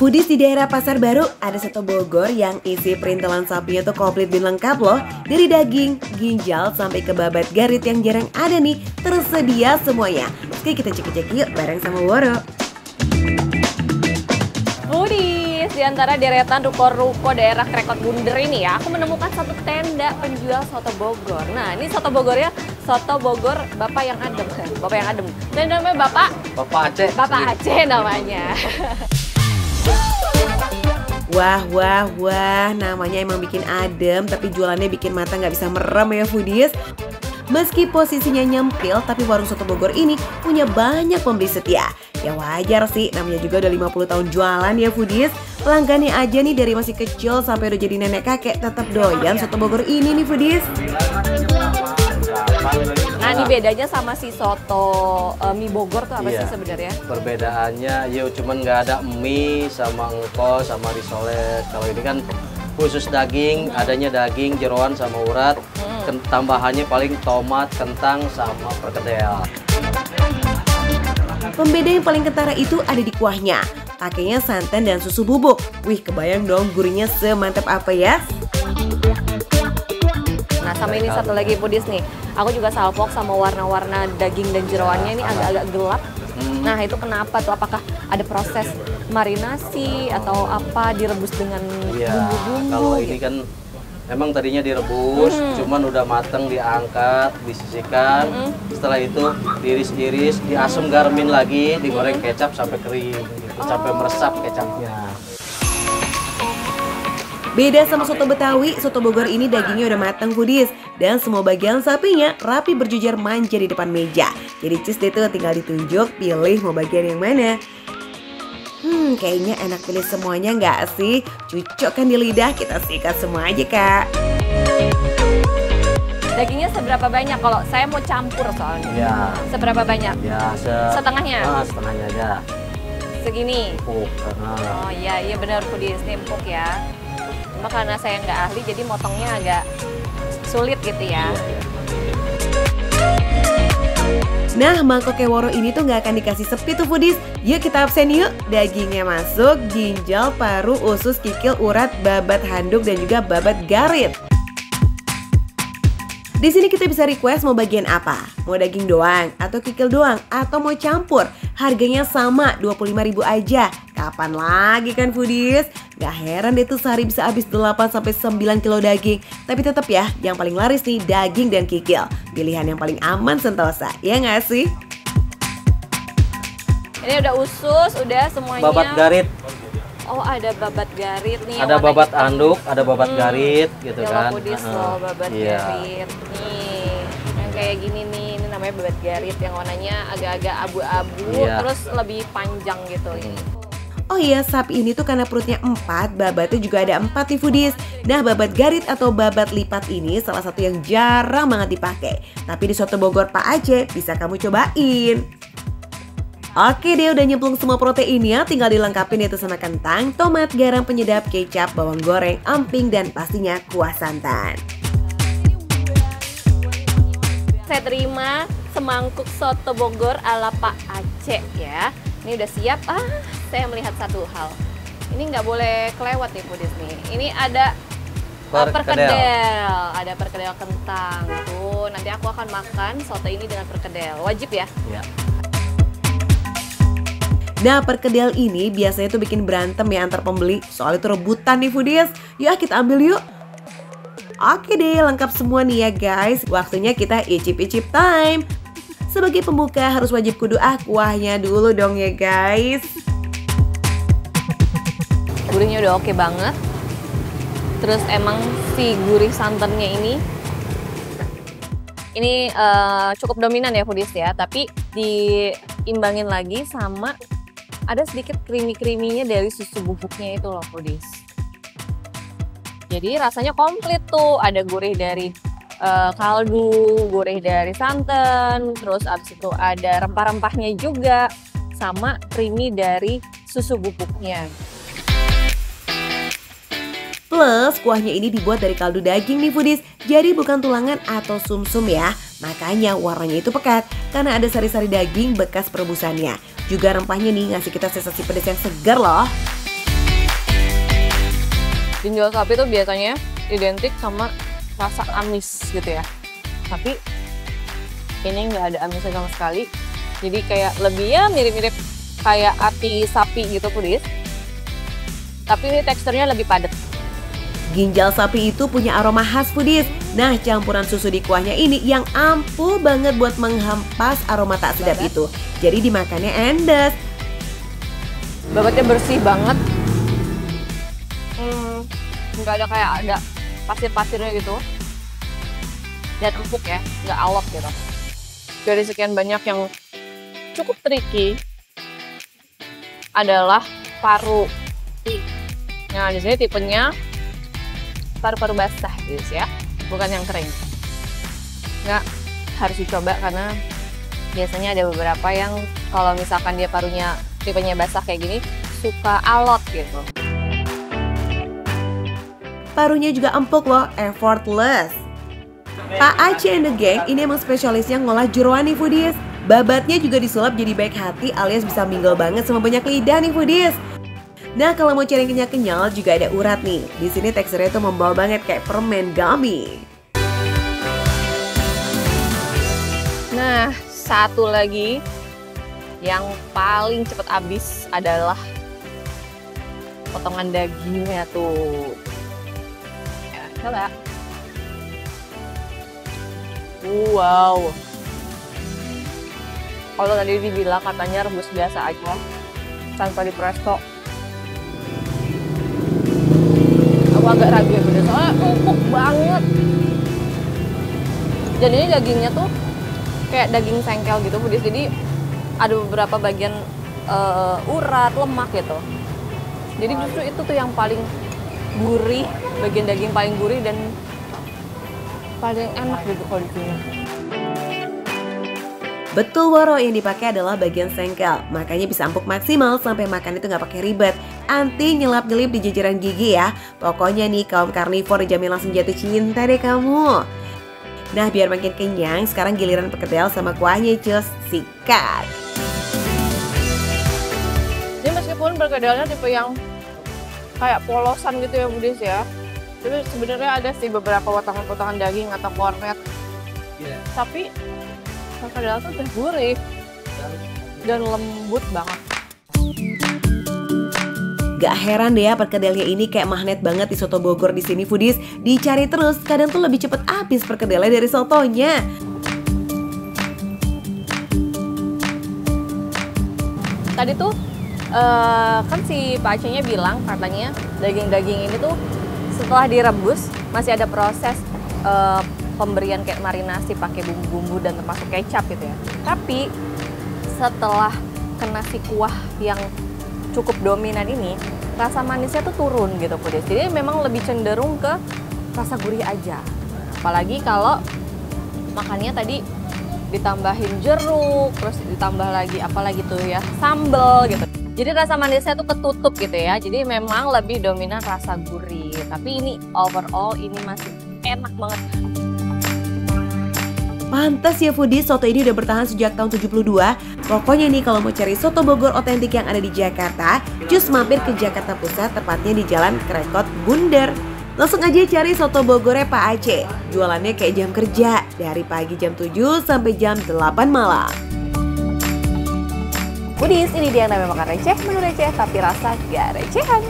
Foodies di daerah Pasar Baru ada soto Bogor yang isi perintilan sapinya tuh komplit dan lengkap loh. Dari daging, ginjal sampai ke babat garit yang jarang ada nih, tersedia semuanya. Oke, kita cek-cek yuk bareng sama Woro. Foodies, di antara deretan ruko-ruko daerah Krekot Bunder ini ya, aku menemukan satu tenda penjual soto Bogor. Nah, ini soto Bogornya, soto Bogor Bapak yang adem. Bapak yang adem. Dan namanya Bapak Aceh. Bapak Aceh namanya. Wah, namanya emang bikin adem, tapi jualannya bikin mata nggak bisa merem ya Foodies. Meski posisinya nyempil, tapi warung soto Bogor ini punya banyak pembeli setia. Ya wajar sih, namanya juga udah 50 tahun jualan ya Foodies. Pelanggannya aja nih dari masih kecil sampai udah jadi nenek kakek tetap doyan soto Bogor ini nih Foodies. Nah, ini bedanya sama si soto mie Bogor tuh apa sih sebenarnya? Perbedaannya, cuman nggak ada mie sama engkol sama risoles. Kalau ini kan khusus daging, adanya daging, jeroan sama urat. Tambahannya paling tomat, kentang sama perkedel. Pembeda yang paling kentara itu ada di kuahnya. Pakainya santan dan susu bubuk. Wih, kebayang dong gurihnya semantap apa ya? Nah, sama ini satu lagi Foodies nih. Aku juga salpok sama warna-warna daging dan jeroannya ini agak-agak gelap. Nah, itu kenapa tuh? Apakah ada proses marinasi atau apa, direbus dengan bumbu-bumbu? Kalau ini kan emang tadinya direbus, cuman udah mateng, diangkat, disisihkan. Setelah itu diiris-iris, diasem garemin lagi, digoreng kecap sampai kering, gitu, sampai meresap kecapnya. Beda sama soto Betawi, soto Bogor ini dagingnya udah matang Foodies. Dan semua bagian sapinya rapi berjejer manja di depan meja. Jadi cus deh tuh tinggal ditunjuk, pilih mau bagian yang mana. Kayaknya enak pilih semuanya nggak sih? Cocok kan di lidah, kita sikat semua aja kak. Dagingnya seberapa banyak? Kalau saya mau campur soalnya. Ya. Seberapa banyak? Ya, setengahnya? Setengahnya aja. Segini? Empuk. Oh iya benar Foodies, ini empuk ya. Cuma karena saya nggak ahli jadi motongnya agak sulit gitu ya. Nah, mangkok Woro ini tuh nggak akan dikasih sepi tuh Foodies. Yuk kita absen yuk. Dagingnya masuk, ginjal, paru, usus, kikil, urat, babat handuk dan juga babat garit. Di sini kita bisa request mau bagian apa. Mau daging doang, atau kikil doang, atau mau campur. Harganya sama, 25.000 aja. Kapan lagi kan Foodies? Gak heran deh tuh sehari bisa habis 8-9 kilo daging. Tapi tetap ya, yang paling laris nih daging dan kikil. Pilihan yang paling aman Sentosa, ya gak sih? Ini udah usus, udah semuanya. Babat garit. Oh, ada babat garit nih. Ada babat anduk, ada babat garit gitu kan. Foodies loh, babat garit. Nih, yang kayak gini nih, ini namanya babat garit yang warnanya agak-agak abu-abu, terus lebih panjang gitu. Oh iya, sapi ini tuh karena perutnya 4, babatnya juga ada 4 nih Foodies. Nah, babat garit atau babat lipat ini salah satu yang jarang banget dipakai. Tapi di soto Bogor Pak Aceh bisa kamu cobain. Oke deh, udah nyemplung semua proteinnya, tinggal dilengkapin itu sama kentang, tomat, garam penyedap, kecap, bawang goreng, emping, dan pastinya kuah santan. Saya terima semangkuk soto Bogor ala Pak Aceh ya. Ini udah siap. Saya melihat satu hal. Ini nggak boleh kelewat nih Foodies nih. Ini ada perkedel. Ada perkedel kentang. Tuh, nanti aku akan makan soto ini dengan perkedel. Wajib ya? Iya. Nah, perkedel ini biasanya tuh bikin berantem ya antar pembeli. Soalnya itu rebutan nih Foodies. Yuk kita ambil yuk. Oke deh, lengkap semua nih ya guys. Waktunya kita icip-icip time. Sebagai pembuka harus wajib kudu kuahnya dulu dong ya guys. Gurihnya udah oke banget. Terus emang si gurih santannya ini cukup dominan ya Foodies ya. Tapi diimbangin lagi sama ada sedikit creamy-creaminya dari susu bubuknya itu loh Foodies. Jadi rasanya komplit tuh. Ada gurih dari kaldu, gurih dari santan, terus abis itu ada rempah-rempahnya juga, sama creamy dari susu bubuknya. Plus kuahnya ini dibuat dari kaldu daging nih Foodies, jadi bukan tulangan atau sumsum ya. Makanya warnanya itu pekat, karena ada sari-sari daging bekas perebusannya. Juga rempahnya nih ngasih kita sensasi pedas yang segar loh. Ginjal sapi itu biasanya identik sama rasa amis gitu ya. Tapi ini nggak ada amisnya sama sekali. Jadi kayak lebih ya mirip-mirip kayak ati sapi gitu Foodies. Tapi ini teksturnya lebih padat. Ginjal sapi itu punya aroma khas Foodies. Nah, campuran susu di kuahnya ini yang ampuh banget buat menghempas aroma tak sedap itu. Jadi dimakannya endes. Babatnya bersih banget. Nggak ada kayak ada pasir-pasirnya gitu. Dan empuk ya, nggak alot gitu. Dari sekian banyak yang cukup tricky adalah paru. Nah, di sini tipenya paru-paru basah guys ya, bukan yang kering. Nggak, harus dicoba karena biasanya ada beberapa yang kalau misalkan dia parunya tipenya basah kayak gini suka alot gitu. Parunya juga empuk loh, effortless. Pak Aceh and the Gang ini emang spesialisnya ngolah jeroan nih Foodies. Babatnya juga disulap jadi baik hati alias bisa mingle banget sama banyak lidah nih Foodies. Nah, kalau mau cari yang kenyal-kenyal juga ada urat nih. Di sini teksturnya tuh membawa banget kayak permen gummy. Nah, satu lagi yang paling cepet habis adalah potongan dagingnya tuh. Ya, coba. Wow. Kalau tadi dibilang katanya rebus biasa aja tanpa di presto. Aku agak ragu ya Foodies, soalnya empuk banget. Dan ini dagingnya tuh kayak daging sengkel gitu Foodies, jadi ada beberapa bagian urat, lemak gitu. Jadi justru itu tuh yang paling gurih, bagian daging paling gurih dan paling enak gitu kalau di sini. Betul Woro, yang dipakai adalah bagian sengkel, makanya bisa empuk maksimal sampai makan itu nggak pakai ribet. Anti nyelap-nyelip di jajaran gigi ya. Pokoknya nih kaum karnivor dijamin langsung jatuh cinta deh kamu. Nah, biar makin kenyang, sekarang giliran perkedel sama kuahnya cus, sikat. Ini meskipun perkedelnya tipe yang kayak polosan gitu ya Foodies ya, tapi sebenarnya ada sih beberapa potongan-potongan daging atau kornet. Tapi perkedel tuh udah gurih dan lembut banget. Gak heran deh ya perkedelnya ini kayak magnet banget di soto Bogor di sini Foodies. Dicari terus, kadang tuh lebih cepet habis perkedelnya dari sotonya. Tadi tuh kan si Pak Acehnya bilang katanya daging-daging ini tuh setelah direbus masih ada proses pemberian kayak marinasi pakai bumbu-bumbu dan termasuk kecap gitu ya. Tapi setelah kena si kuah yang cukup dominan ini, rasa manisnya tuh turun gitu Foodies. Jadi memang lebih cenderung ke rasa gurih aja. Apalagi kalau makannya tadi ditambahin jeruk, terus ditambah lagi apalagi tuh ya, sambal gitu. Jadi rasa manisnya tuh ketutup gitu ya. Jadi memang lebih dominan rasa gurih. Tapi ini overall ini masih enak banget. Pantes ya Foodies, soto ini udah bertahan sejak tahun 72. Pokoknya nih kalau mau cari soto Bogor otentik yang ada di Jakarta, cus mampir ke Jakarta Pusat, tepatnya di Jalan Krekot Bunder. Langsung aja cari soto Bogornya Pak Aceh. Jualannya kayak jam kerja, dari pagi jam 7 sampai jam 8 malam. Foodies, ini dia yang namanya makan receh, menu receh tapi rasa gak recehan.